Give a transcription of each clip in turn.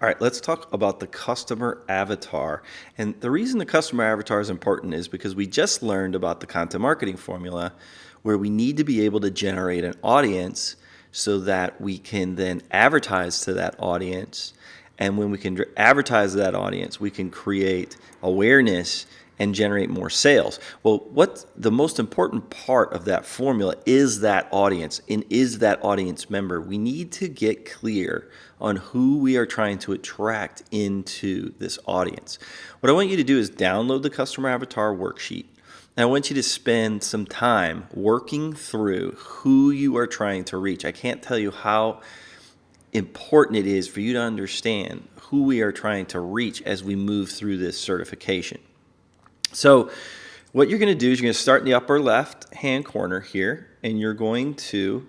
All right, let's talk about the customer avatar. And the reason the customer avatar is important is because we just learned about the content marketing formula where we need to be able to generate an audience so that we can then advertise to that audience. And when we can advertise to that audience, we can create awareness and generate more sales. Well, what the most important part of that formula is that audience and is that audience member. We need to get clear on who we are trying to attract into this audience. What I want you to do is download the customer avatar worksheet. And I want you to spend some time working through who you are trying to reach. I can't tell you how important it is for you to understand who we are trying to reach as we move through this certification. So what you're going to do is you're going to start in the upper left hand corner here, and you're going to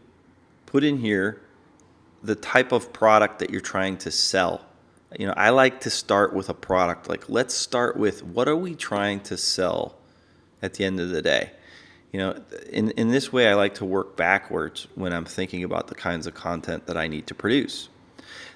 put in here the type of product that you're trying to sell. You know, I like to start with a product. Like, let's start with what are we trying to sell at the end of the day? You know, in this way, I like to work backwards when I'm thinking about the kinds of content that I need to produce.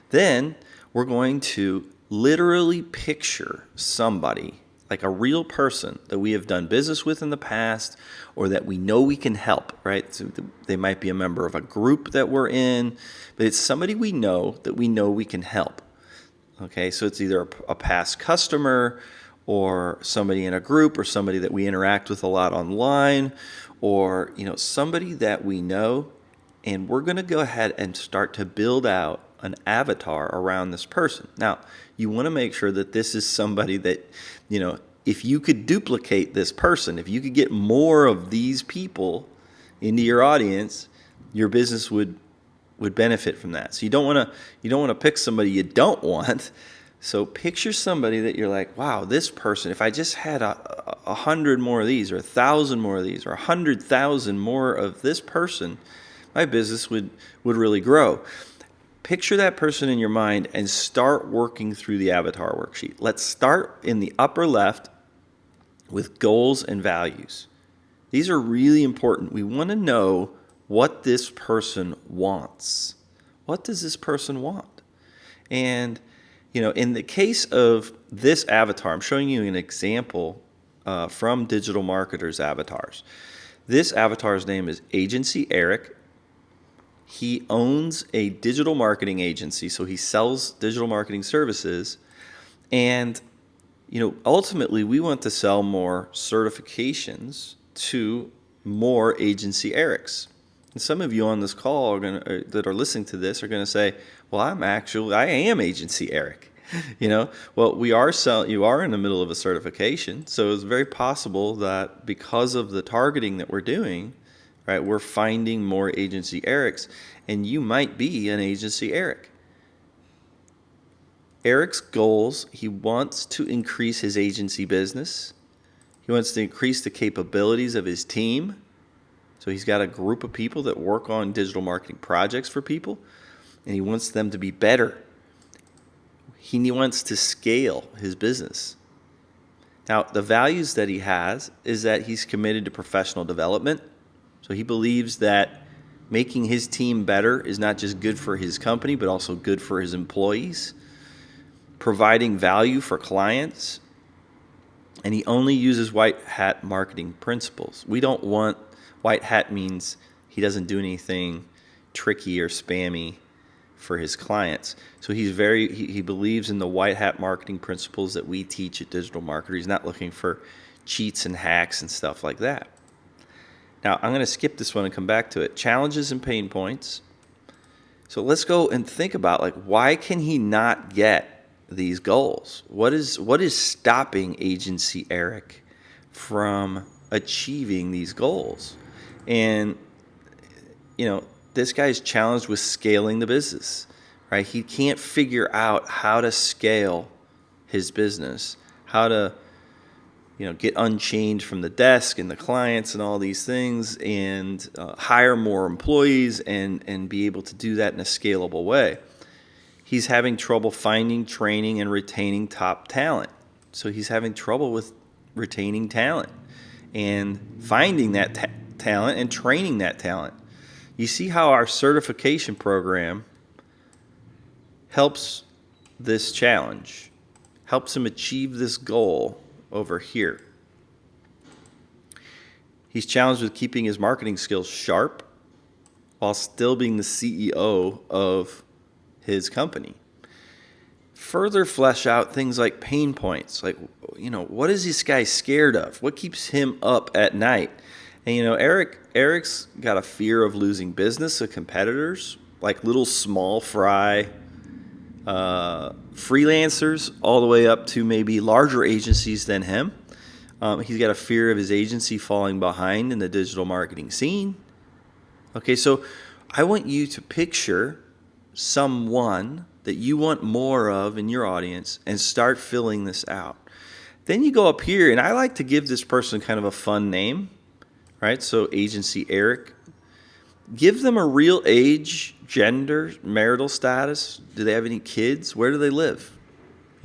Then we're going to literally picture somebody, like a real person that we have done business with in the past or that we know we can help, right? So they might be a member of a group that we're in, but it's somebody we know that we know we can help. Okay, so it's either a past customer or somebody in a group or somebody that we interact with a lot online or, you know, somebody that we know, and we're going to go ahead and start to build out an avatar around this person. Now, you want to make sure that this is somebody that, you know, if you could duplicate this person, if you could get more of these people into your audience, your business would benefit from that. So you don't want to pick somebody you don't want. So picture somebody that you're like, wow, this person, if I just had 100 more of these or 1,000 more of these or 100,000 more of this person, my business would really grow. Picture that person in your mind and start working through the avatar worksheet. Let's start in the upper left with goals and values. These are really important. We want to know what this person wants. What does this person want? And, you know, in the case of this avatar, I'm showing you an example from digital marketers' avatars. This avatar's name is Agency Eric. He owns a digital marketing agency, so he sells digital marketing services. And, you know, ultimately we want to sell more certifications to more Agency Erics. And some of you on this call that are listening to this are going to say, well, I am Agency Eric. You know, well, you are in the middle of a certification. So it's very possible that because of the targeting that we're doing, right, we're finding more Agency Erics, and you might be an Agency Eric. Eric's goals, he wants to increase his agency business. He wants to increase the capabilities of his team. So he's got a group of people that work on digital marketing projects for people, and he wants them to be better. He wants to scale his business. Now, the values that he has is that he's committed to professional development. So he believes that making his team better is not just good for his company, but also good for his employees. Providing value for clients. And he only uses white hat marketing principles. We don't want, white hat means he doesn't do anything tricky or spammy for his clients. So he believes in the white hat marketing principles that we teach at Digital Marketer. He's not looking for cheats and hacks and stuff like that. Now, I'm going to skip this one and come back to it. Challenges and pain points. So let's go and think about, like, why can he not get these goals? What is stopping Agency Eric from achieving these goals? And, you know, this guy's challenged with scaling the business, right? He can't figure out how to scale his business, how to, you know, get unchained from the desk and the clients and all these things, and hire more employees and be able to do that in a scalable way. He's having trouble finding, training, and retaining top talent. So he's having trouble with retaining talent and finding that talent and training that talent. You see how our certification program helps this challenge, helps him achieve this goal over here. He's challenged with keeping his marketing skills sharp while still being the CEO of his company. Further flesh out things like pain points, like, what is this guy scared of? What keeps him up at night? And Eric's got a fear of losing business to competitors, like little small fry freelancers, all the way up to maybe larger agencies than him. He's got a fear of his agency falling behind in the digital marketing scene. Okay, so I want you to picture someone that you want more of in your audience and start filling this out. Then you go up here, and I like to give this person kind of a fun name, right? So Agency Eric. Give them a real age, gender, marital status. Do they have any kids? Where do they live?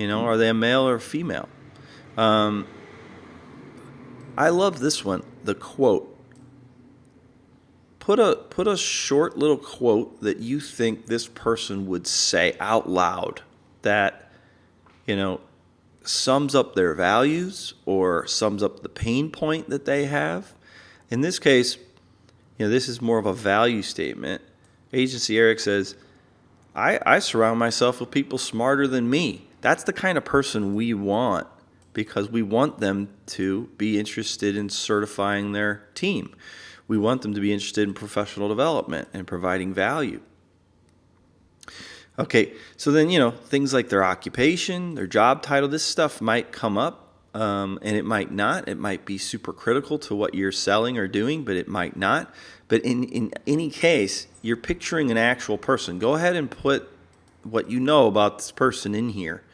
Are they a male or a female? I love this one, the quote. Put a short little quote that you think this person would say out loud that, sums up their values or sums up the pain point that they have. In this case, this is more of a value statement. Agency Eric says, I surround myself with people smarter than me. That's the kind of person we want, because we want them to be interested in certifying their team. We want them to be interested in professional development and providing value. Okay, so then, things like their occupation, their job title, this stuff might come up, and it might not. It might be super critical to what you're selling or doing, but it might not. But in any case, you're picturing an actual person. Go ahead and put what you know about this person in here.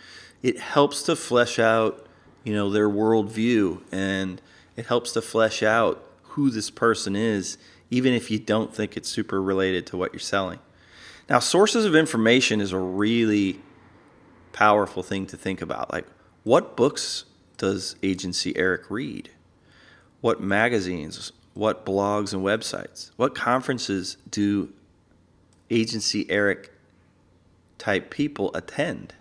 It helps to flesh out, their worldview, and it helps to flesh out who this person is, even if you don't think it's super related to what you're selling. Now, sources of information is a really powerful thing to think about. Like, what books does Agency Eric read? What magazines, what blogs and websites? What conferences do Agency Eric type people attend?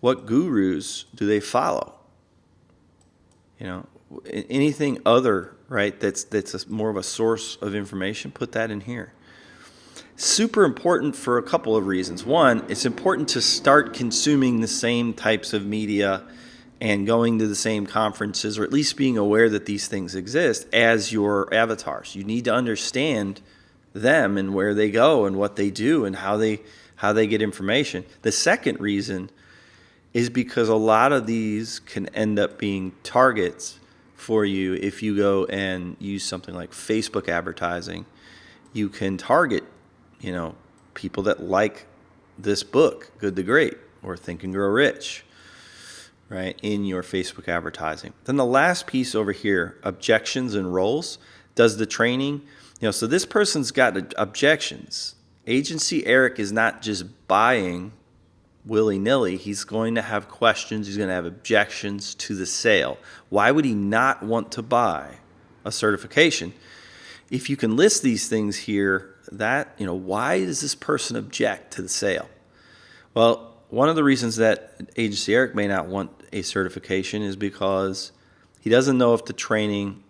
What gurus do they follow? Anything other, right, that's more of a source of information, put that in here. Super important for a couple of reasons. One, it's important to start consuming the same types of media and going to the same conferences, or at least being aware that these things exist, as your avatars. You need to understand them and where they go and what they do and how they get information. The second reason is because a lot of these can end up being targets for you. If you go and use something like Facebook advertising, you can target, people that like this book, Good to Great, or Think and Grow Rich, right, in your Facebook advertising. Then the last piece over here, objections and roles, does the training, so this person's got objections. Agency Eric is not just buying willy-nilly. He's going to have questions. He's going to have objections to the sale. Why would he not want to buy a certification? If you can list these things here, that, why does this person object to the sale? Well, one of the reasons that Agency Eric may not want a certification is because he doesn't know if the training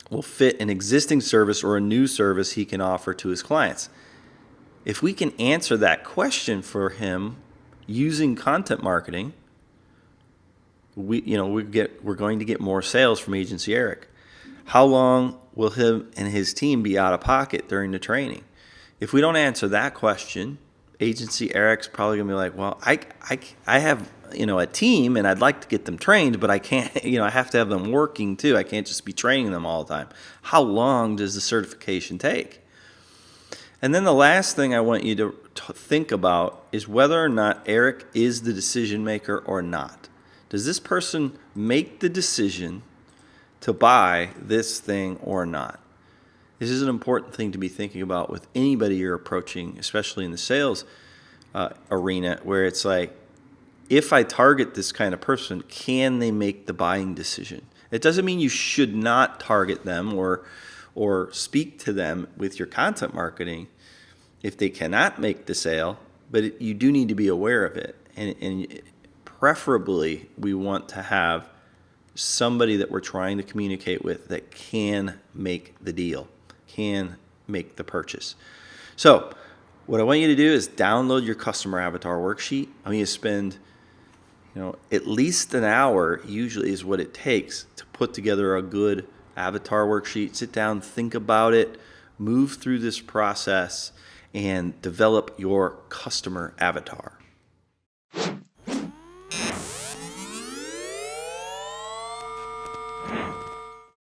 will fit an existing service or a new service he can offer to his clients. If we can answer that question for him using content marketing, we're going to get more sales from Agency Eric. How long will him and his team be out of pocket during the training? If we don't answer that question, Agency Eric's probably going to be like, well, I have, a team and I'd like to get them trained, but I can't, I have to have them working too. I can't just be training them all the time. How long does the certification take? And then the last thing I want you to think about is whether or not Eric is the decision maker or not. Does this person make the decision to buy this thing or not? This is an important thing to be thinking about with anybody you're approaching, especially in the sales arena, where it's like, if I target this kind of person, can they make the buying decision? It doesn't mean you should not target them or speak to them with your content marketing if they cannot make the sale, but you do need to be aware of it. And preferably, we want to have somebody that we're trying to communicate with that can make the deal, can make the purchase. So what I want you to do is download your customer avatar worksheet. I want you to spend at least an hour, usually is what it takes, to put together a good avatar worksheet. Sit down, think about it, move through this process, and develop your customer avatar.